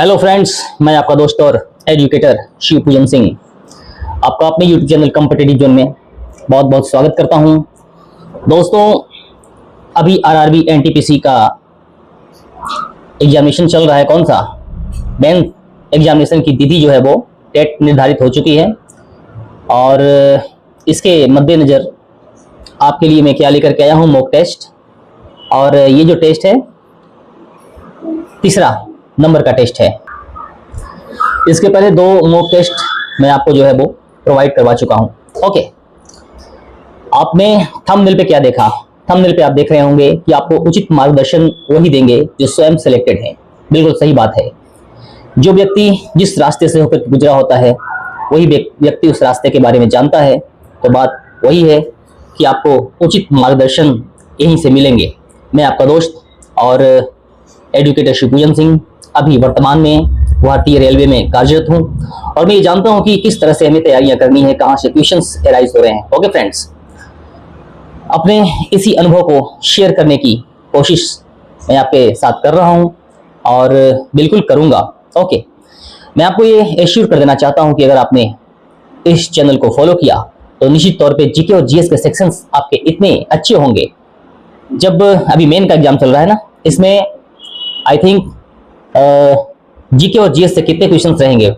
Hello friends, मैं आपका दोस्त और एजुकेटर शिव पूजन सिंह आपका अपने यूट्यूब चैनल कॉम्पिटिटिव जोन में बहुत बहुत स्वागत करता हूं। दोस्तों, अभी आरआरबी एनटीपीसी का एग्जामिनेशन चल रहा है। कौन सा मेन एग्जामिनेशन की तिथि जो है वो डेट निर्धारित हो चुकी है और इसके मद्देनज़र आपके लिए मैं क्या लेकर के आया हूं, मॉक टेस्ट। और ये जो टेस्ट है तीसरा नंबर का टेस्ट है। इसके पहले दो मॉक टेस्ट मैं आपको जो है वो प्रोवाइड करवा चुका हूं। ओके, आपने थंबनेल पे क्या देखा? थंबनेल पे आप देख रहे होंगे कि आपको उचित मार्गदर्शन वही देंगे जो स्वयं सिलेक्टेड है। बिल्कुल सही बात है। जो व्यक्ति जिस रास्ते से होकर गुजरा होता है वही व्यक्ति उस रास्ते के बारे में जानता है। तो बात वही है कि आपको उचित मार्गदर्शन यहीं से मिलेंगे। मैं आपका दोस्त और एजुकेटर शिव पूजन सिंह अभी वर्तमान में भारतीय रेलवे में कार्यरत हूं और मैं ये जानता हूं कि किस तरह से हमें तैयारियां करनी है, कहां से क्वेश्चंस एराइज हो रहे हैं। ओके फ्रेंड्स, अपने इसी अनुभव को शेयर करने की कोशिश मैं आपके साथ कर रहा हूं और बिल्कुल करूंगा। ओके, मैं आपको ये एश्योर कर देना चाहता हूं कि अगर आपने इस चैनल को फॉलो किया तो निश्चित तौर पे जीके और जीएस के सेक्शंस आपके इतने अच्छे होंगे। जब अभी मेन का एग्जाम चल रहा है ना, इसमें आई थिंक जीके और जीएस से कितने क्वेश्चंस रहेंगे?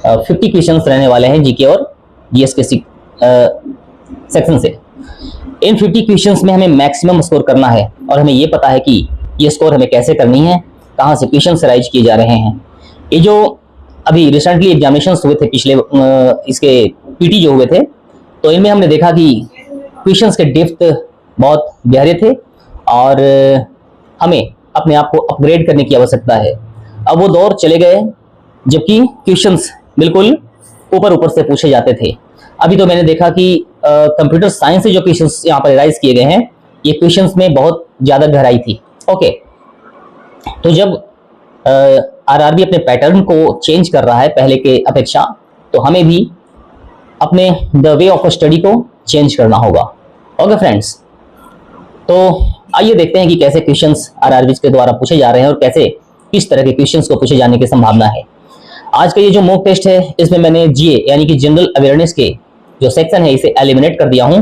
50 क्वेश्चंस रहने वाले हैं जीके और जीएस के सेक्शन से। इन 50 क्वेश्चंस में हमें मैक्सिमम स्कोर करना है और हमें ये पता है कि ये स्कोर हमें कैसे करनी है, कहाँ से क्वेश्चंस राइज किए जा रहे हैं। ये जो अभी रिसेंटली एग्जामिनेशंस हुए थे पिछले इसके पीटी जो हुए थे, तो इनमें हमने देखा कि क्वेश्चंस के डेप्थ बहुत गहरे थे और हमें अपने आप को अपग्रेड करने की आवश्यकता है। अब वो दौर चले गए जबकि क्वेश्चंस बिल्कुल ऊपर ऊपर से पूछे जाते थे। अभी तो मैंने देखा कि कंप्यूटर साइंस से जो क्वेश्चंस यहाँ पर राइज किए गए हैं, ये क्वेश्चंस में बहुत ज़्यादा गहराई थी। ओके, तो जब आरआरबी अपने पैटर्न को चेंज कर रहा है पहले के अपेक्षा, तो हमें भी अपने द वे ऑफ स्टडी को चेंज करना होगा। ओके फ्रेंड्स, तो आइए देखते हैं कि कैसे क्वेश्चंस आरआरबी के द्वारा पूछे जा रहे हैं और कैसे किस तरह के क्वेश्चंस को पूछे जाने की संभावना है। आज का ये जो मॉक टेस्ट है, इसमें मैंने जीए यानी कि जनरल अवेयरनेस के जो सेक्शन है इसे एलिमिनेट कर दिया हूं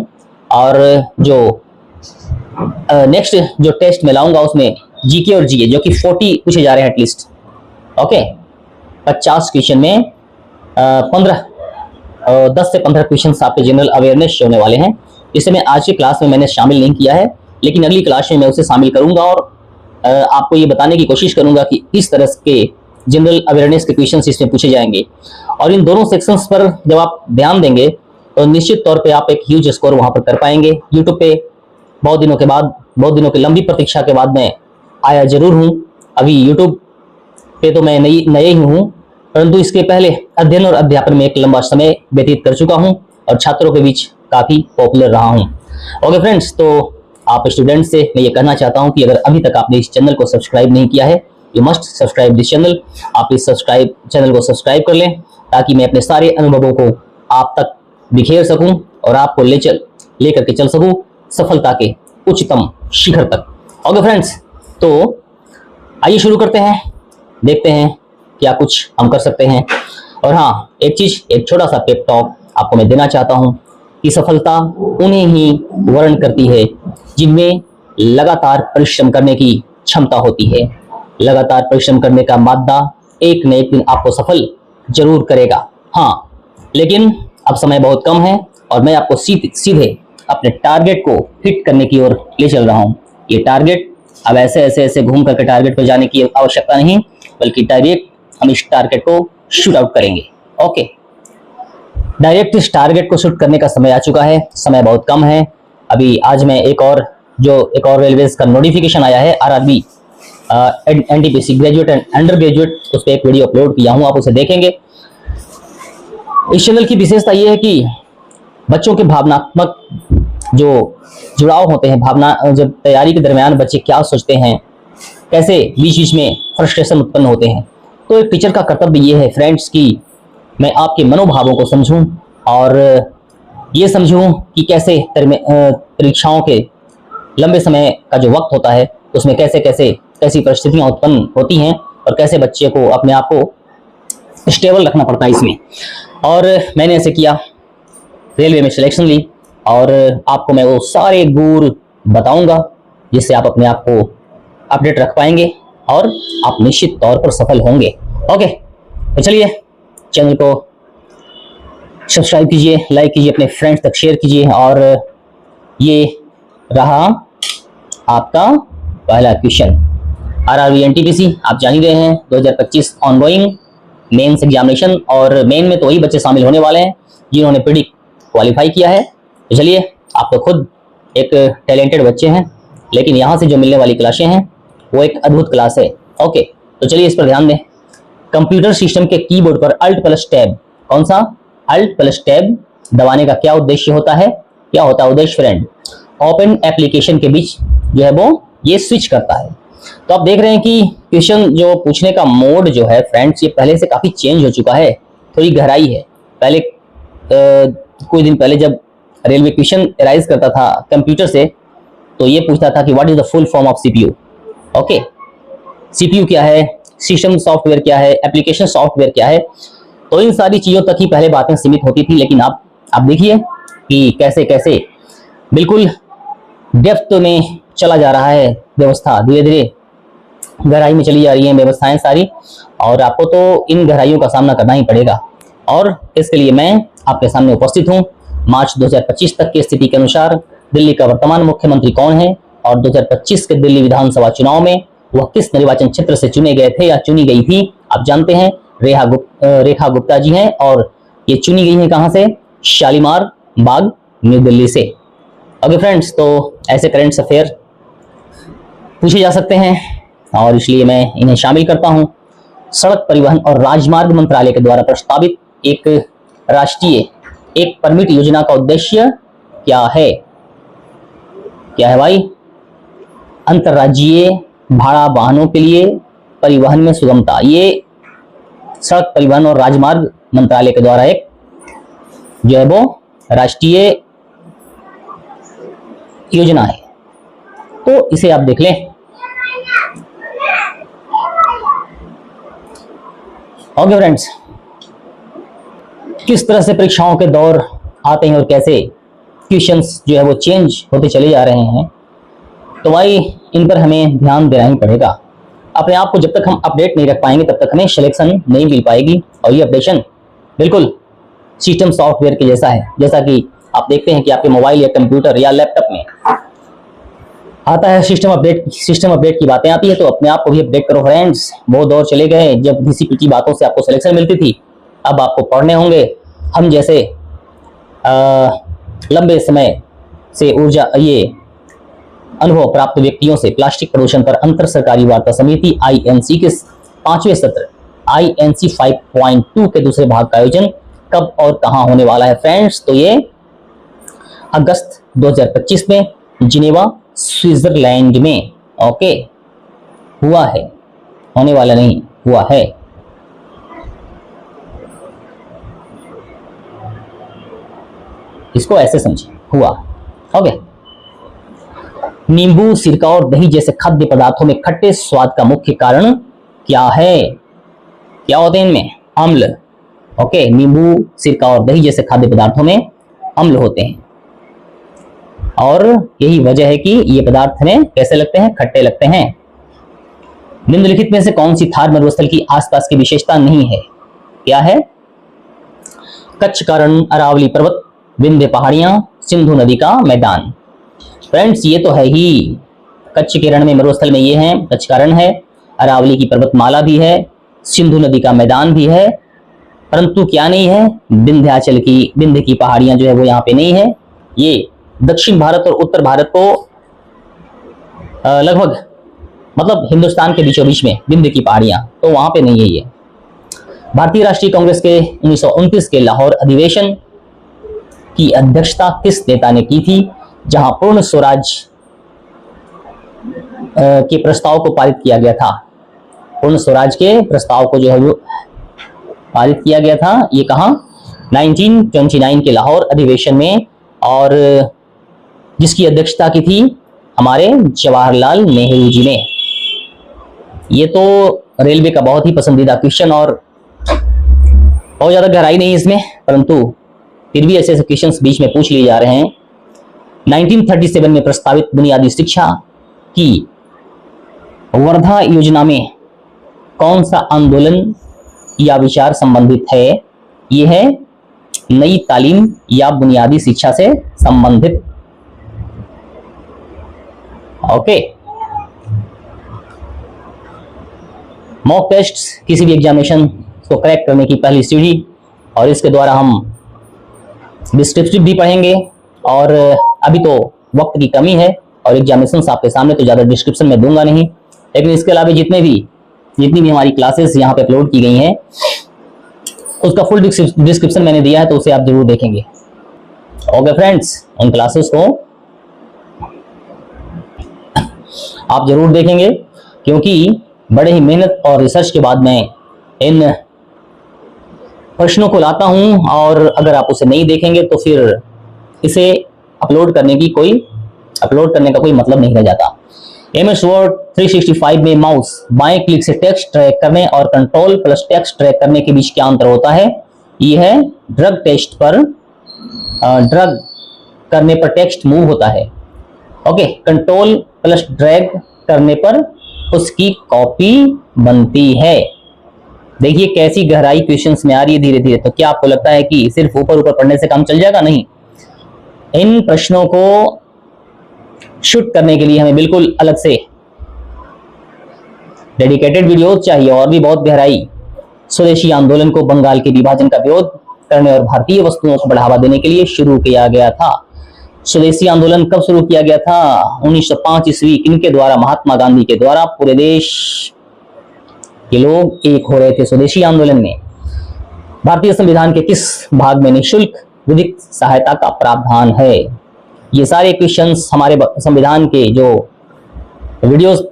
और जो नेक्स्ट जो टेस्ट मैं लाऊंगा उसमें जीके और जीए जो कि 40 पूछे जा रहे हैं एटलीस्ट। ओके, 50 क्वेश्चन में 10 से 15 क्वेश्चन आपके जनरल अवेयरनेस होने वाले हैं। इसे मैं आज की क्लास में मैंने शामिल नहीं किया है, लेकिन अगली क्लास में मैं उसे शामिल करूंगा और आपको ये बताने की कोशिश करूंगा कि किस तरह के जनरल अवेयरनेस के क्वेश्चंस इसमें पूछे जाएंगे। और इन दोनों सेक्शंस पर जब आप ध्यान देंगे तो निश्चित तौर पे आप एक ह्यूज स्कोर वहां पर कर पाएंगे। यूट्यूब पे बहुत दिनों की लंबी प्रतीक्षा के बाद मैं आया जरूर हूँ। अभी यूट्यूब पे तो मैं नए ही हूँ, परंतु इसके पहले अध्ययन और अध्यापन में एक लंबा समय व्यतीत कर चुका हूँ और छात्रों के बीच काफ़ी पॉपुलर रहा हूँ। ओके फ्रेंड्स, तो आप स्टूडेंट से मैं ये कहना चाहता हूं कि अगर अभी तक आपने इस चैनल को सब्सक्राइब नहीं किया है, you must subscribe this channel. आप इस चैनल को सब्सक्राइब कर लें ताकि मैं अपने सारे अनुभवों को आप तक बिखेर सकूं और आपको लेकर के चल सकूं सफलता के उच्चतम शिखर तक। ओके फ्रेंड्स, तो आइए शुरू करते हैं, देखते हैं क्या कुछ हम कर सकते हैं। और हाँ, एक छोटा सा पेप टॉक आपको मैं देना चाहता हूँ कि सफलता उन्हें ही वर्ण करती है जिनमें लगातार परिश्रम करने की क्षमता होती है। लगातार परिश्रम करने का मादा एक न एक दिन आपको सफल जरूर करेगा। हाँ, लेकिन अब समय बहुत कम है और मैं आपको सीधे अपने टारगेट को हिट करने की ओर ले चल रहा हूँ। ये टारगेट अब ऐसे घूम करके टारगेट पर जाने की आवश्यकता नहीं, बल्कि डायरेक्ट हम इस टारगेट को शूट आउट करेंगे। ओके, डायरेक्ट इस टारगेट को शूट करने का समय आ चुका है। समय बहुत कम है। अभी आज मैं एक और रेलवेज का नोटिफिकेशन आया है RRB NTPC graduate and under graduate, उस पर एक वीडियो अपलोड किया हूँ, आप उसे देखेंगे। इस चैनल की विशेषता ये है कि बच्चों के भावनात्मक जो जुड़ाव होते हैं, जब तैयारी के दरमियान बच्चे क्या सोचते हैं, कैसे बीच में फ्रस्ट्रेशन उत्पन्न होते हैं, तो एक टीचर का कर्तव्य ये है फ्रेंड्स कि मैं आपके मनोभावों को समझूं और ये समझूं कि कैसे परीक्षाओं के लंबे समय का जो वक्त होता है उसमें कैसी परिस्थितियां उत्पन्न होती हैं और कैसे बच्चे को अपने आप को स्टेबल रखना पड़ता है इसमें। और मैंने ऐसे किया, रेलवे में सिलेक्शन ली, और आपको मैं वो सारे गुर बताऊंगा जिससे आप अपने आप को अपडेट रख पाएंगे और आप निश्चित तौर पर सफल होंगे। ओके, तो चलिए चैनल को सब्सक्राइब कीजिए, लाइक कीजिए, अपने फ्रेंड्स तक शेयर कीजिए। और ये रहा आपका पहला क्वेश्चन। आरआरबी एनटीपीसी आप जान ही रहे हैं, 2025 ऑनगोइंग मेंस एग्जामिनेशन, और मेन में तो वही बच्चे शामिल होने वाले हैं जिन्होंने प्रीडी क्वालिफाई किया है। तो चलिए, आप तो खुद एक टैलेंटेड बच्चे हैं, लेकिन यहाँ से जो मिलने वाली क्लासें हैं वो एक अद्भुत क्लास है। ओके, तो चलिए इस पर ध्यान दें। कंप्यूटर सिस्टम के कीबोर्ड पर अल्ट प्लस टैब, कौन सा अल्ट प्लस टैब दबाने का क्या उद्देश्य होता है? क्या होता है उद्देश्य फ्रेंड? ओपन एप्लीकेशन के बीच जो है वो ये स्विच करता है। तो आप देख रहे हैं कि क्वेश्चन जो पूछने का मोड जो है फ्रेंड्स, ये पहले से काफी चेंज हो चुका है, थोड़ी गहराई है। पहले कुछ दिन पहले जब रेलवे क्वेश्चन राइज करता था कंप्यूटर से, तो ये पूछता था कि what is the full form of CPU. Okay, CPU क्या है, सिस्टम सॉफ्टवेयर क्या है, एप्लीकेशन सॉफ्टवेयर क्या है, तो इन सारी चीजों तक ही पहले बातें सीमित होती थी। लेकिन आप देखिए कि कैसे कैसे बिल्कुल डेप्थ में चला जा रहा है व्यवस्था, धीरे धीरे गहराई में चली जा रही है व्यवस्थाएं सारी, और आपको तो इन गहराइयों का सामना करना ही पड़ेगा। और इसके लिए मैं आपके सामने उपस्थित हूँ। मार्च 2025 तक की स्थिति के अनुसार दिल्ली का वर्तमान मुख्यमंत्री कौन है, और 2025 के दिल्ली विधानसभा चुनाव में वह किस निर्वाचन क्षेत्र से चुने गए थे या चुनी गई थी? आप जानते हैं रेखा गुप्ता जी हैं, और ये चुनी गई है कहां से? शालीमार बाग, न्यू दिल्ली से। ओके फ्रेंड्स, तो ऐसे करंट अफेयर पूछे जा सकते हैं और इसलिए मैं इन्हें शामिल करता हूं। सड़क परिवहन और राजमार्ग मंत्रालय के द्वारा प्रस्तावित एक राष्ट्रीय एक परमिट योजना का उद्देश्य क्या है? क्या है भाई? अंतर्राज्यीय भाड़ा वाहनों के लिए परिवहन में सुगमता। ये सड़क परिवहन और राजमार्ग मंत्रालय के द्वारा एक जो है वो राष्ट्रीय योजना है, तो इसे आप देख लें। ओके फ्रेंड्स, किस तरह से परीक्षाओं के दौर आते हैं और कैसे क्वेश्चंस जो है वो चेंज होते चले जा रहे हैं, तो भाई इन पर हमें ध्यान देना ही पड़ेगा। अपने आप को जब तक हम अपडेट नहीं रख पाएंगे तब तक हमें सिलेक्शन नहीं मिल पाएगी। और ये अपडेशन बिल्कुल सिस्टम सॉफ्टवेयर के जैसा है, जैसा कि आप देखते हैं कि आपके मोबाइल या कंप्यूटर या लैपटॉप में आता है सिस्टम अपडेट की बातें आती है, तो अपने आप को भी अपडेट करो फ्रेंड्स। वो दौर चले गए जब घिसी पिटी बातों से आपको सिलेक्शन मिलती थी, अब आपको पढ़ने होंगे। हम जैसे लंबे समय से ऊर्जा ये अनुभव प्राप्त व्यक्तियों से प्लास्टिक प्रदूषण पर अंतर सरकारी वार्ता समिति INC के 5वें सत्र INC 5.2 के दूसरे भाग का आयोजन कब और कहां होने वाला है फ्रेंड्स? तो ये अगस्त 2025 में जिनेवा स्विट्जरलैंड में ओके हुआ है, होने वाला नहीं, हुआ है। इसको ऐसे समझिए, हुआ। ओके, नींबू, सिरका और दही जैसे खाद्य पदार्थों में खट्टे स्वाद का मुख्य कारण क्या है? क्या होते हैं इनमें? अम्ल। ओके, नींबू, सिरका और दही जैसे खाद्य पदार्थों में अम्ल होते हैं, और यही वजह है कि ये पदार्थ हमें कैसे लगते हैं? खट्टे लगते हैं। निम्नलिखित में से कौन सी थार मरुस्थल की आसपास की विशेषता नहीं है? क्या है? कच्छ का रण, अरावली पर्वत, विंध्य पहाड़ियां, सिंधु नदी का मैदान। फ्रेंड्स, ये तो है ही, कच्छ के रण में मरुस्थल में ये है, कच्छ का रण है, अरावली की पर्वतमाला भी है, सिंधु नदी का मैदान भी है, परंतु क्या नहीं है? विंध्य की पहाड़ियां जो है वो यहाँ पे नहीं है। ये दक्षिण भारत और उत्तर भारत को लगभग मतलब हिंदुस्तान के बीचों बीच में विंध्य की पहाड़ियां, तो वहां पे नहीं है ये। भारतीय राष्ट्रीय कांग्रेस के 1929 के लाहौर अधिवेशन की अध्यक्षता किस नेता ने की थी, जहां पूर्ण स्वराज के प्रस्ताव को पारित किया गया था? पूर्ण स्वराज के प्रस्ताव को जो है वो पारित किया गया था, ये कहां? 1929 के लाहौर अधिवेशन में, और जिसकी अध्यक्षता की थी हमारे जवाहरलाल नेहरू जी ने। ये तो रेलवे का बहुत ही पसंदीदा क्वेश्चन, और बहुत ज्यादा गहराई नहीं इसमें, परंतु फिर भी ऐसे क्वेश्चन बीच में पूछ लिए जा रहे हैं। 1937 में प्रस्तावित बुनियादी शिक्षा की वर्धा योजना में कौन सा आंदोलन या विचार संबंधित है? यह है नई तालीम या बुनियादी शिक्षा से संबंधित। ओके, मॉक टेस्ट किसी भी एग्जामिनेशन को क्रैक करने की पहली सीढ़ी, और इसके द्वारा हम डिस्क्रिप्टिव भी पढ़ेंगे, और अभी तो वक्त की कमी है और एग्जामिनेशन आपके सामने, तो ज़्यादा डिस्क्रिप्शन में दूंगा नहीं, लेकिन इसके अलावा जितनी भी हमारी क्लासेस यहाँ पे अपलोड की गई हैं उसका फुल डिस्क्रिप्शन मैंने दिया है, तो उसे आप जरूर देखेंगे। ओके फ्रेंड्स, उन क्लासेस को आप जरूर देखेंगे, क्योंकि बड़े ही मेहनत और रिसर्च के बाद मैं इन प्रश्नों को लाता हूं, और अगर आप उसे नहीं देखेंगे तो फिर इसे अपलोड करने का कोई मतलब नहीं रह जाता। MS Word 365 में माउस बाएं क्लिक से टेक्स्ट ट्रैक करने और कंट्रोल प्लस टेक्स्ट ट्रैक करने के बीच क्या अंतर होता है? यह है ड्रग टेस्ट पर ड्रग करने पर टेक्स्ट मूव होता है। ओके, कंट्रोल प्लस ड्रैग करने पर उसकी कॉपी बनती है। देखिए कैसी गहराई क्वेश्चंस में आ रही है धीरे धीरे। तो क्या आपको लगता है कि सिर्फ ऊपर ऊपर पढ़ने से काम चल जाएगा? नहीं, इन प्रश्नों को शूट करने के लिए हमें बिल्कुल अलग से डेडिकेटेड वीडियोस चाहिए, और भी बहुत गहराई। स्वदेशी आंदोलन को बंगाल के विभाजन का विरोध करने और भारतीय वस्तुओं को बढ़ावा देने के लिए शुरू किया गया था। स्वदेशी आंदोलन कब शुरू किया गया था? 1905 ईस्वी। किनके द्वारा? महात्मा गांधी के द्वारा। पूरे देश के लोग एक हो रहे थे स्वदेशी आंदोलन में। भारतीय संविधान के किस भाग में निःशुल्क विधिक सहायता का प्रावधान है? ये सारे क्वेश्चंस हमारे संविधान के जो वीडियोस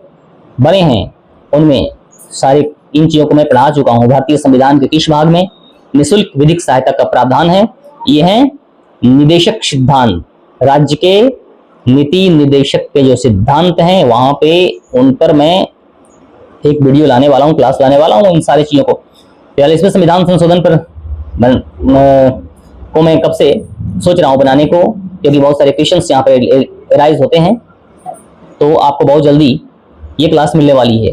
बने हैं उनमें सारे इन चीजों को मैं पढ़ा चुका हूं। भारतीय संविधान के किस भाग में निःशुल्क विधिक सहायता का प्रावधान है? ये है निदेशक सिद्धांत। राज्य के नीति निर्देशक के जो सिद्धांत हैं वहां पे उन पर मैं एक वीडियो लाने वाला हूं, क्लास लाने वाला हूं इन सारी चीजों को। 42वें संविधान संशोधन पर को मैं कब से सोच रहा हूं बनाने को, क्योंकि बहुत सारे क्वेश्चंस यहाँ पर राइज होते हैं, तो आपको बहुत जल्दी ये क्लास मिलने वाली है।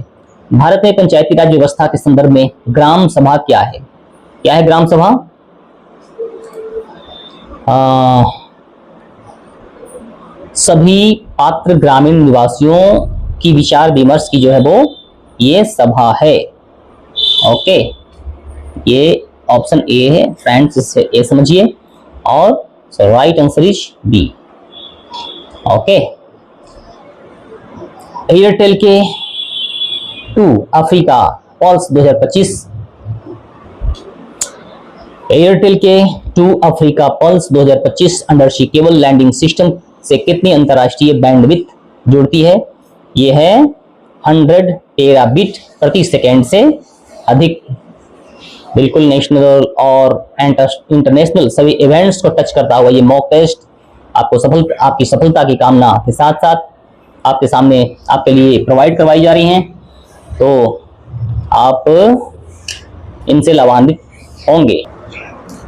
भारत में पंचायती राज व्यवस्था के संदर्भ में ग्राम सभा क्या है? क्या है ग्राम सभा? सभी पात्र ग्रामीण निवासियों की विचार विमर्श की जो है वो ये सभा है। ओके, ये ऑप्शन ए है फ्रेंड्स, इससे ए समझिए, और right answer is B. Okay, Airtel के टू अफ्रीका पल्स 2025, एयरटेल के two Africa pearls 2025 undersea cable landing system से कितनी अंतरराष्ट्रीय बैंडविड्थ जुड़ती है? यह है 100 टेराबिट प्रति सेकेंड से अधिक। बिल्कुल नेशनल और इंटरनेशनल सभी इवेंट्स को टच करता हुआ ये मॉक टेस्ट आपकी सफलता की कामना के साथ साथ आपके सामने आपके लिए प्रोवाइड करवाई जा रही हैं, तो आप इनसे लाभान्वित होंगे।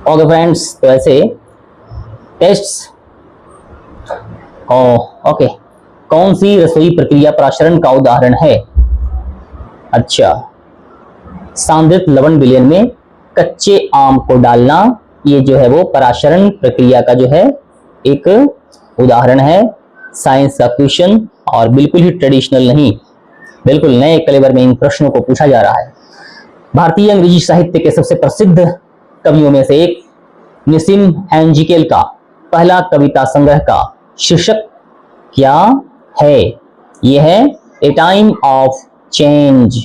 ओके फ्रेंड्स, तो ऐसे टेस्ट्स ओके, कौन सी रसोई प्रक्रिया प्राशरण का उदाहरण है? अच्छा, सांद्रित लवण विलयन में कच्चे आम को डालना, ये जो है वो पराशरण प्रक्रिया का जो है एक उदाहरण है। साइंस का क्वेश्चन, और बिल्कुल ही ट्रेडिशनल नहीं, बिल्कुल नए कलेवर में इन प्रश्नों को पूछा जा रहा है। भारतीय अंग्रेजी साहित्य के सबसे प्रसिद्ध कवियों में से एक निसिम एंजिकेल का पहला कविता संग्रह का शीर्षक क्या है? यह है ए टाइम ऑफ चेंज।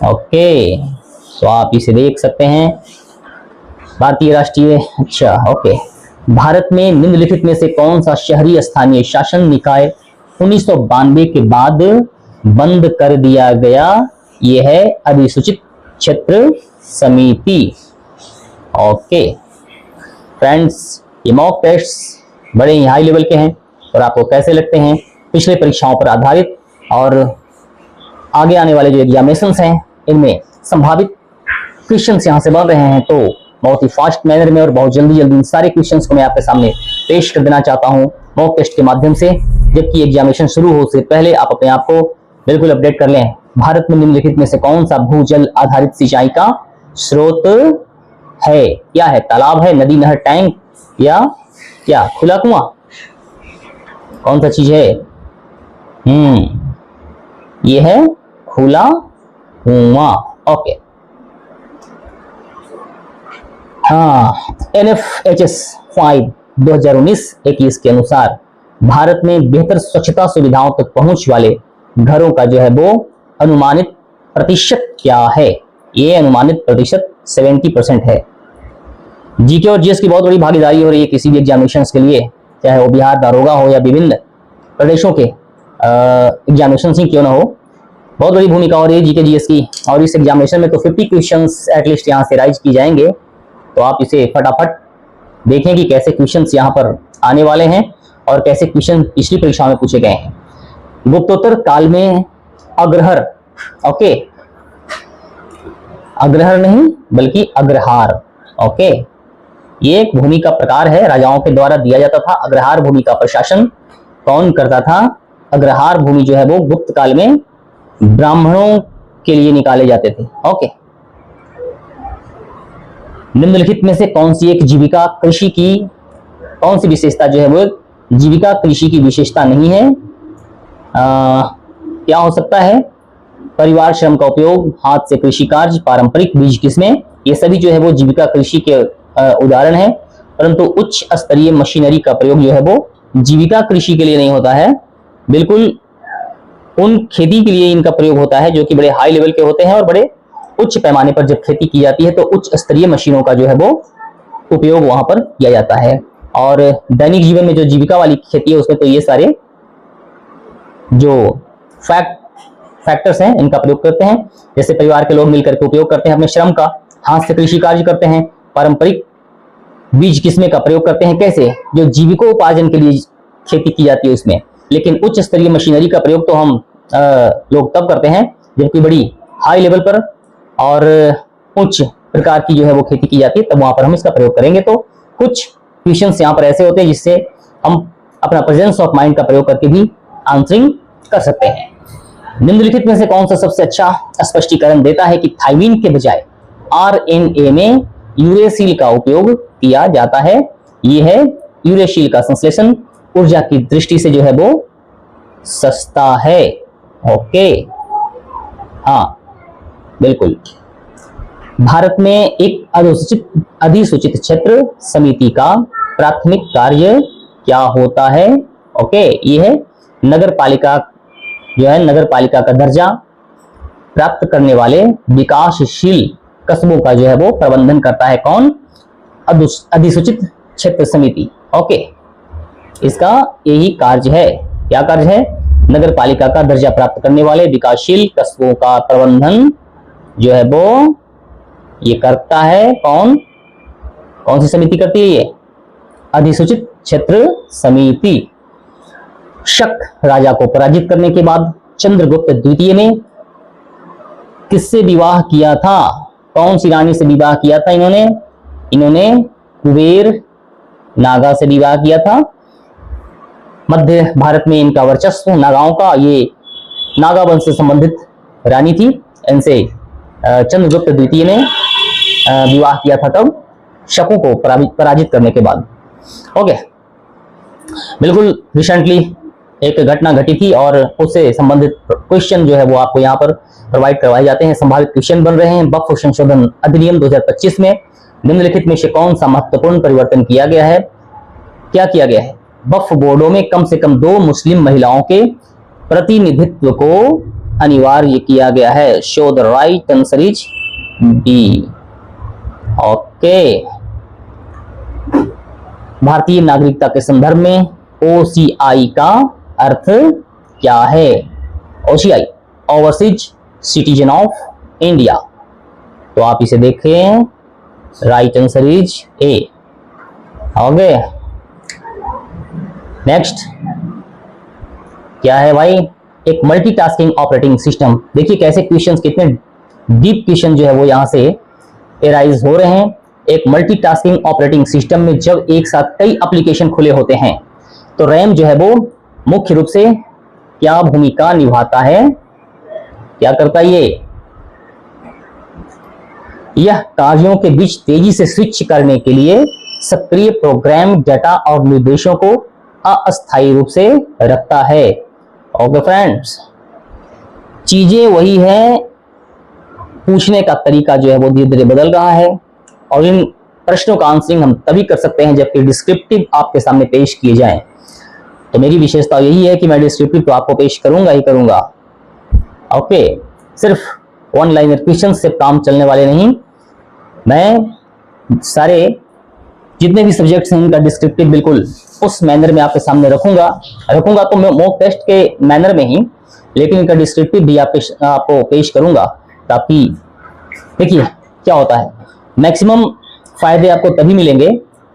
ओके, तो आप इसे देख सकते हैं। भारतीय राष्ट्रीय, अच्छा ओके, भारत में निम्नलिखित में से कौन सा शहरी स्थानीय शासन निकाय 1992 के बाद बंद कर दिया गया? यह है अधिसूचित क्षेत्र समिति। ओके फ्रेंड्स, ये मॉक टेस्ट बड़े ही हाई लेवल के हैं, और आपको कैसे लगते हैं? पिछले परीक्षाओं पर आधारित और आगे आने वाले जो एग्जामिनेशंस हैं इनमें संभावित क्वेश्चंस यहाँ से बन रहे हैं, तो बहुत ही फास्ट मैनर में और बहुत जल्दी इन सारे क्वेश्चंस को मैं आपके सामने पेश कर देना चाहता हूँ मॉक टेस्ट के माध्यम से, जबकि एग्जामिनेशन शुरू हो से पहले आप अपने आप को बिल्कुल अपडेट कर लें। भारत में निम्नलिखित में से कौन सा भूजल आधारित सिंचाई का स्रोत है? क्या है? तालाब है, नदी, नहर, टैंक या क्या खुला कुआं? कौन सा चीज है? ये है खुला कुआं। ओके, हाँ, NFHS 5 2019-21 के अनुसार भारत में बेहतर स्वच्छता सुविधाओं तक पहुंच वाले घरों का जो है वो अनुमानित प्रतिशत क्या है? ये अनुमानित प्रतिशत 70% है। जीके और जीएस की बहुत बड़ी भागीदारी हो रही है किसी भी एग्जामिनेशन के लिए, चाहे वो बिहार दारोगा हो या विभिन्न प्रदेशों के एग्जामिनेशन ही क्यों ना हो, बहुत बड़ी भूमिका हो रही है जीके जीएस की। और इस एग्जामिनेशन में तो 50 क्वेश्चंस एटलीस्ट यहाँ से राइज की जाएंगे, तो आप इसे फटाफट देखें कि कैसे क्वेश्चंस यहाँ पर आने वाले हैं और कैसे क्वेश्चन पिछली परीक्षा में पूछे गए हैं। गुप्तोत्तर काल में अग्रहर, ओके, अग्रहर नहीं बल्कि अग्रहार, ओके, ये एक भूमि का प्रकार है, राजाओं के द्वारा दिया जाता था। अग्रहार भूमि का प्रशासन कौन करता था? अग्रहार भूमि जो है वो गुप्त काल में ब्राह्मणों के लिए निकाले जाते थे। ओके, निम्नलिखित में से कौन सी एक जीविका कृषि की कौन सी विशेषता जो है वो जीविका कृषि की विशेषता नहीं है? क्या हो सकता है? परिवार श्रम का उपयोग, हाथ से कृषि कार्य, पारंपरिक बीज किस्में, ये सभी जो है वो जीविका कृषि के उदाहरण है। परंतु उच्च स्तरीय मशीनरी का प्रयोग जो है वो जीविका कृषि के लिए नहीं होता है, बिल्कुल उन खेती के लिए इनका प्रयोग होता है जो कि बड़े हाई लेवल के होते हैं और बड़े उच्च पैमाने पर जब खेती की जाती है तो उच्च स्तरीय मशीनों का जो है वो उपयोग वहां पर किया जाता है। और दैनिक जीवन में जो जीविका वाली खेती है उसमें तो ये सारे जो फैक्टर्स हैं इनका प्रयोग करते हैं, जैसे परिवार के लोग मिलकर के उपयोग करते हैं अपने श्रम का, हाथ से कृषि कार्य करते हैं, पारंपरिक बीज किस्में का प्रयोग करते हैं, कैसे जो जीविकोपार्जन के लिए खेती की जाती है उसमें। लेकिन उच्च स्तरीय मशीनरी का प्रयोग तो हम लोग तब करते हैं जबकि बड़ी हाई लेवल पर और उच्च प्रकार की जो है वो खेती की जाती है, तब वहां पर हम इसका प्रयोग करेंगे। तो कुछ क्वेश्चंस यहाँ पर ऐसे होते हैं जिससे हम अपना प्रेजेंस ऑफ माइंड का प्रयोग करके भी आंसरिंग कर सकते हैं। निम्नलिखित में से कौन सा सबसे अच्छा स्पष्टीकरण देता है कि थाइमीन के बजाय RNA में यूरेसिल का उपयोग किया जाता है? ये है यूरेसिल का संश्लेषण ऊर्जा की दृष्टि से जो है वो सस्ता है। ओके, हाँ बिल्कुल। भारत में एक अधिसूचित क्षेत्र समिति का प्राथमिक कार्य क्या होता है? ओके, ये है नगर पालिका जो है नगर पालिका का दर्जा प्राप्त करने वाले विकासशील कस्बों का जो है वो प्रबंधन करता है। कौन? अधिसूचित क्षेत्र समिति। ओके, इसका यही कार्य है। क्या कार्य है? नगर पालिका का दर्जा प्राप्त करने वाले विकासशील कस्बों का प्रबंधन जो है वो ये करता है। कौन कौन सी समिति करती है? ये अधिसूचित क्षेत्र समिति। शक राजा को पराजित करने के बाद चंद्रगुप्त द्वितीय ने किससे विवाह किया था? कौन सी रानी से विवाह किया था इन्होंने कुबेर नागा से विवाह किया था। मध्य भारत में इनका वर्चस्व नागाओं का, ये नागा वंश से संबंधित रानी थी, इनसे चंद्रगुप्त द्वितीय ने विवाह किया था तब शकों को पराजित करने के बाद। ओके, बिल्कुल रिसेंटली एक घटना घटी थी और उससे संबंधित क्वेश्चन जो है वो आपको यहाँ पर प्रोवाइड करवाए जाते हैं। संभावित क्वेश्चन बन रहे हैं। वक्फ संशोधन अधिनियम 2025 में निम्नलिखित में से कौन सा महत्वपूर्ण परिवर्तन किया गया है? क्या किया गया है? वक्फ बोर्डों में कम से कम 2 मुस्लिम महिलाओं के प्रतिनिधित्व को अनिवार्य किया गया है। Show the right answer is D. Okay, भारतीय नागरिकता के संदर्भ में OCI का अर्थ क्या है? OCI overseas citizen of India. तो आप इसे देखें, right answer is a. Okay, next क्या है भाई? एक मल्टीटास्किंग ऑपरेटिंग सिस्टम। देखिए कैसे क्वेश्चंस, कितने डीप क्वेश्चन जो है वो यहाँ से एराइज हो रहे हैं। एक मल्टीटास्किंग ऑपरेटिंग सिस्टम में जब एक साथ कई एप्लीकेशन खुले होते हैं तो रैम जो है वो मुख्य रूप से क्या भूमिका निभाता है, क्या करता है यह कार्यों के बीच तेजी से स्विच करने के लिए सक्रिय प्रोग्राम डाटा और निर्देशों को अस्थायी रूप से रखता है। ओके फ्रेंड्स, चीजें वही है, पूछने का तरीका जो है वो धीरे धीरे बदल रहा है और इन प्रश्नों का आंसरिंग हम तभी कर सकते हैं जबकि डिस्क्रिप्टिव आपके सामने पेश किए जाएं। तो मेरी विशेषता यही है कि मैं डिस्क्रिप्टिव तो आपको पेश करूंगा ही करूंगा। ओके, सिर्फ वन लाइनर क्वेश्चन से काम चलने वाले नहीं, मैं सारे जितने भी सब्जेक्ट्स हैं इनका डिस्क्रिप्टिव बिल्कुल उस मैनर में आपके सामने रखूंगा तो मैं मॉक टेस्ट के मैनर में ही, लेकिन इनका डिस्क्रिप्टिव भी आपको पेश करूंगा ताकि देखिए क्या होता है। मैक्सिमम फायदे आपको तभी मिलेंगे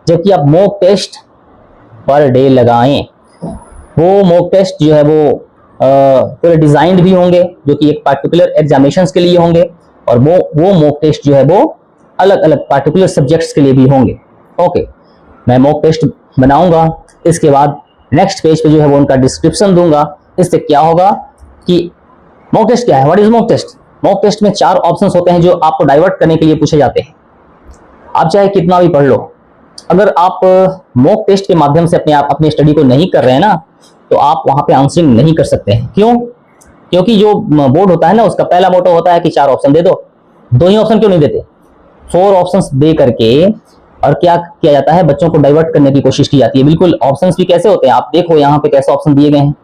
जबकि आप मॉक टेस्ट पर डे लगाएं। वो मॉक टेस्ट जो है वो पूरे डिजाइंड भी होंगे जो कि एक पार्टिकुलर एग्जामिनेशंस के लिए होंगे और वो मॉक टेस्ट जो है वो अलग अलग पार्टिकुलर सब्जेक्ट्स के लिए भी होंगे। ओके, मैं मॉक टेस्ट बनाऊंगा, इसके बाद नेक्स्ट पेज पे जो है वो उनका डिस्क्रिप्शन दूंगा। इससे क्या होगा कि मॉक टेस्ट क्या है, what is mock test. Mock test में 4 ऑप्शंस होते हैं जो आपको डाइवर्ट करने के लिए पूछे जाते हैं। आप चाहे कितना भी पढ़ लो, अगर आप मॉक टेस्ट के माध्यम से अपनी स्टडी को नहीं कर रहे हैं ना तो आप वहां पे आंसरिंग नहीं कर सकते हैं। क्यों? क्योंकि जो बोर्ड होता है ना उसका पहला मोटो होता है कि 4 ऑप्शन दे दो। 2 ही ऑप्शन क्यों नहीं देते, 4 ऑप्शंस दे करके और क्या किया जाता है, बच्चों को डाइवर्ट करने की कोशिश की जाती है। बिल्कुल, ऑप्शंस भी कैसे होते हैं आप देखो यहाँ पे कैसे ऑप्शन दिए गए हैं।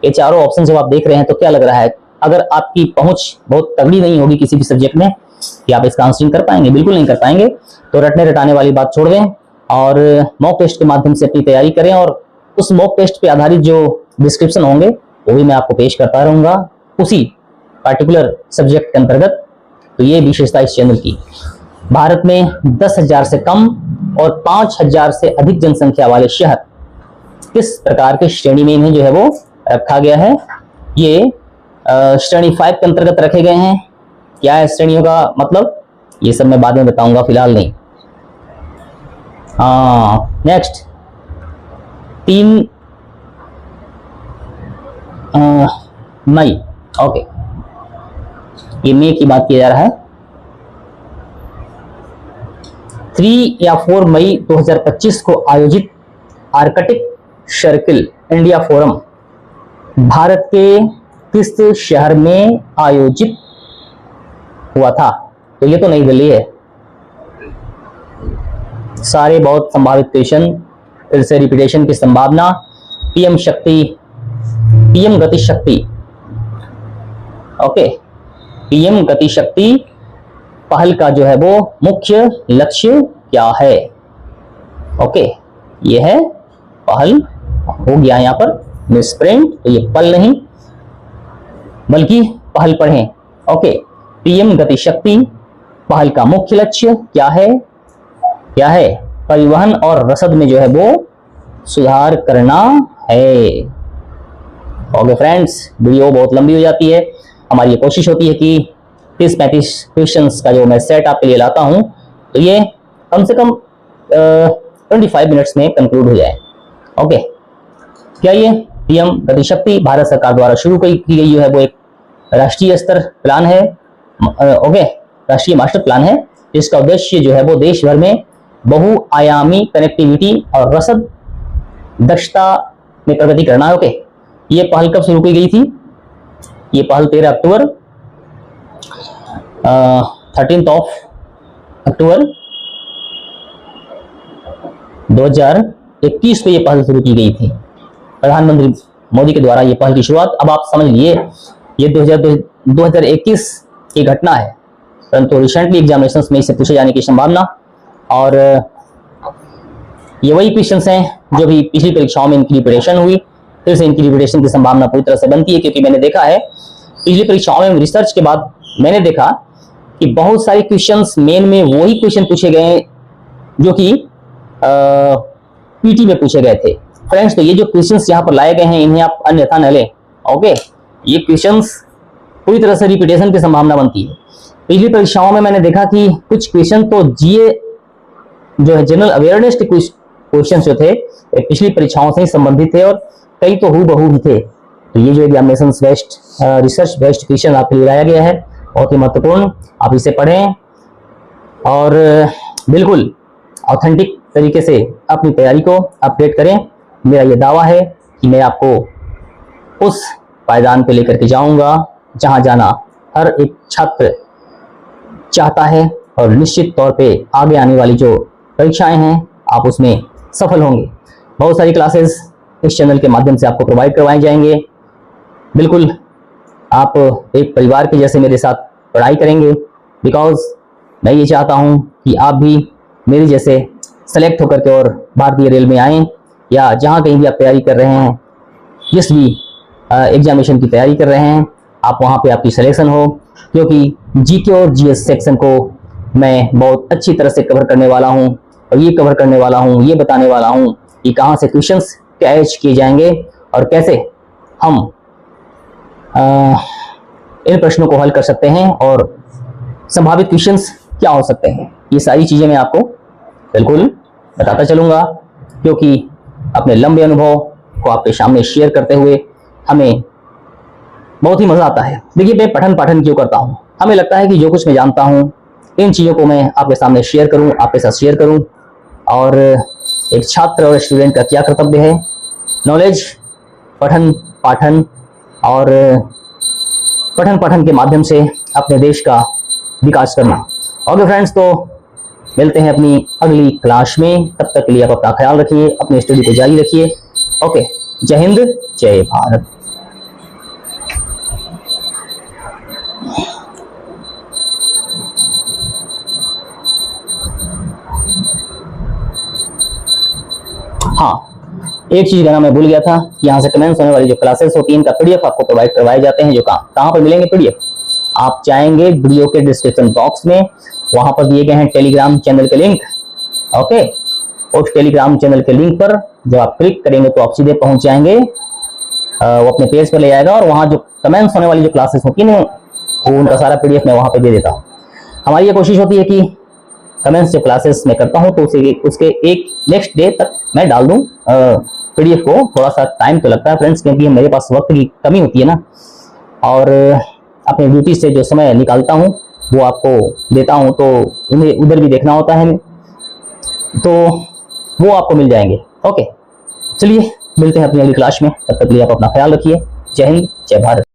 ये चारों ऑप्शन जब आप देख रहे हैं तो क्या लग रहा है, अगर आपकी पहुंच बहुत तगड़ी नहीं होगी किसी भी सब्जेक्ट में कि आप इसका आंसरिंग कर पाएंगे, बिल्कुल नहीं कर पाएंगे। तो रटने रटाने वाली बात छोड़ दें और मॉक टेस्ट के माध्यम से अपनी तैयारी करें और उस मॉक टेस्ट पे आधारित जो डिस्क्रिप्शन होंगे वो भी मैं आपको पेश करता रहूंगा उसी पार्टिकुलर सब्जेक्ट के अंतर्गत। तो ये विशेषता इस चैनल की। भारत में 10,000 से कम और 5,000 से अधिक जनसंख्या वाले शहर किस प्रकार के श्रेणी में इन्हें जो है वो रखा गया है, ये श्रेणी 5 के अंतर्गत रखे गए हैं। क्या है श्रेणियों का मतलब, ये सब मैं बाद में बताऊंगा, फिलहाल नहीं। नेक्स्ट 3 मई, ओके, ये मई की बात किया जा रहा है। 3 या 4 मई 2025 को आयोजित Arctic circle India forum Bharat के किस शहर में आयोजित हुआ था? तो ये तो नई दिल्ली है। सारे बहुत संभावित क्वेश्चन, फिर से रिपीटेशन की संभावना। पीएम गति शक्ति, ओके, पीएम गति शक्ति पहल का जो है वो मुख्य लक्ष्य क्या है? ओके, ये है पहल, हो गया यहाँ पर मिसप्रिंट, तो ये पल नहीं बल्कि पहल पढ़ें। ओके, पीएम गति शक्ति पहल का मुख्य लक्ष्य क्या है? क्या है? परिवहन और रसद में जो है वो सुधार करना है। ओके फ्रेंड्स, वीडियो बहुत लंबी हो जाती है, हमारी ये कोशिश होती है कि 30-35 क्वेश्चंस का जो मैं सेट आपके लिए लाता हूं तो ये कम से कम 25 मिनट्स में कंक्लूड हो जाए। ओके, क्या ये पीएम गति शक्ति भारत सरकार द्वारा शुरू की गई जो है वो एक राष्ट्रीय स्तर प्लान है। ओके, राष्ट्रीय मास्टर प्लान है जिसका उद्देश्य जो है वो देश भर में बहुआयामी कनेक्टिविटी और रसद दक्षता में प्रगति करना है। ओके, ये पहल कब शुरू की गई थी? ये पहल 13 अक्टूबर 13 अक्टूबर 2021 को ये पहल शुरू की गई थी। प्रधानमंत्री मोदी के द्वारा ये पहल की शुरुआत। अब आप समझ लिए ये 2021 की घटना है, परंतु रिसेंटली एग्जामिनेशंस में इसे पूछे जाने की संभावना, और ये वही क्वेश्चंस हैं जो भी पिछली परीक्षाओं में इनकी रिपीटेशन हुई, फिर से इनकी रिपीटेशन की संभावना पूरी तरह से बनती है। क्योंकि मैंने देखा है पिछली परीक्षाओं में रिसर्च के बाद मैंने देखा कि बहुत सारे क्वेश्चंस मेन में वही क्वेश्चन पूछे गए जो कि पीटी में पूछे गए थे। फ्रेंड्स, तो ये जो क्वेश्चंस यहाँ पर लाए गए हैं इन्हें आप अन्यथा न लें। ओके, ये क्वेश्चंस पूरी तरह से रिपीटेशन की संभावना बनती है। पिछली परीक्षाओं में मैंने देखा कि कुछ क्वेश्चन तो जीए जो है जनरल अवेयरनेस के क्वेश्चन जो थे पिछली परीक्षाओं से ही संबंधित थे और कई तो हूबहू भी थे। तो ये जो examination based research based question आपके लिए लाया गया है, बहुत ही महत्वपूर्ण। आप इसे पढ़ें और बिल्कुल ऑथेंटिक तरीके से अपनी तैयारी को अपडेट करें। मेरा ये दावा है कि मैं आपको उस पायदान पे लेकर के जाऊंगा जहां जाना हर एक छात्र चाहता है और निश्चित तौर पे आगे आने वाली जो परीक्षाएं हैं आप उसमें सफल होंगे। बहुत सारी क्लासेस इस चैनल के माध्यम से आपको प्रोवाइड करवाए जाएंगे। बिल्कुल आप एक परिवार के जैसे मेरे साथ पढ़ाई करेंगे, बिकॉज मैं ये चाहता हूँ कि आप भी मेरे जैसे सेलेक्ट होकर के और भारतीय रेल में आएँ या जहाँ कहीं भी आप तैयारी कर रहे हैं, जिस भी एग्जामिनेशन की तैयारी कर रहे हैं, आप वहाँ पे आपकी सिलेक्शन हो। क्योंकि जीके और जीएस सेक्शन को मैं बहुत अच्छी तरह से कवर करने वाला हूँ और ये कवर करने वाला हूँ, ये बताने वाला हूँ कि कहाँ से क्वेश्चंस कैच किए जाएंगे और कैसे हम इन प्रश्नों को हल कर सकते हैं और संभावित क्वेश्चंस क्या हो सकते हैं। ये सारी चीज़ें मैं आपको बिल्कुल बताता चलूँगा, क्योंकि अपने लंबे अनुभव को आपके सामने शेयर करते हुए हमें बहुत ही मज़ा आता है। देखिए, मैं पठन पाठन क्यों करता हूँ, हमें लगता है कि जो कुछ मैं जानता हूँ इन चीज़ों को मैं आपके सामने शेयर करूँ, आपके साथ शेयर करूँ। और एक छात्र और स्टूडेंट का क्या कर्तव्य है, नॉलेज, पठन पाठन और पठन पाठन के माध्यम से अपने देश का विकास करना। ओके फ्रेंड्स, तो मिलते हैं अपनी अगली क्लास में। तब तक के लिए आप अपना ख्याल रखिए, अपनी स्टडी को जारी रखिए। ओके, जय हिंद, जय भारत। हाँ, एक चीज कहना मैं भूल गया था, यहाँ से कमेंट्स होने वाली जो क्लासेस होती हैं इनका पीडीएफ आपको प्रोवाइड करवाए जाते हैं। जो कहाँ पर मिलेंगे पीडीएफ, आप जाएंगे वीडियो के डिस्क्रिप्शन बॉक्स में, वहां पर दिए गए हैं टेलीग्राम चैनल के लिंक। ओके, उस टेलीग्राम चैनल के लिंक पर जब आप क्लिक करेंगे तो आप सीधे पहुंच जाएंगे, वो अपने पेज पर ले जाएगा और वहां जो कमेंट्स होने वाली जो क्लासेस होती हैं वो उनका सारा पीडीएफ मैं वहां पे दे देता हूँ। हमारी ये कोशिश होती है कि कमेंट्स जो क्लासेस में करता हूँ तो उसके एक नेक्स्ट डे तक मैं डाल दूँ पीडीएफ को। थोड़ा सा टाइम तो लगता है फ्रेंड्स, क्योंकि मेरे पास वक्त की कमी होती है ना, और अपने ड्यूटी से जो समय निकालता हूँ वो आपको देता हूँ, तो उन्हें उधर भी देखना होता है, तो वो आपको मिल जाएंगे। ओके, चलिए मिलते हैं अपनी अगली क्लास में। तब तक के लिए आप अपना ख्याल रखिए। जय हिंद, जय भारत।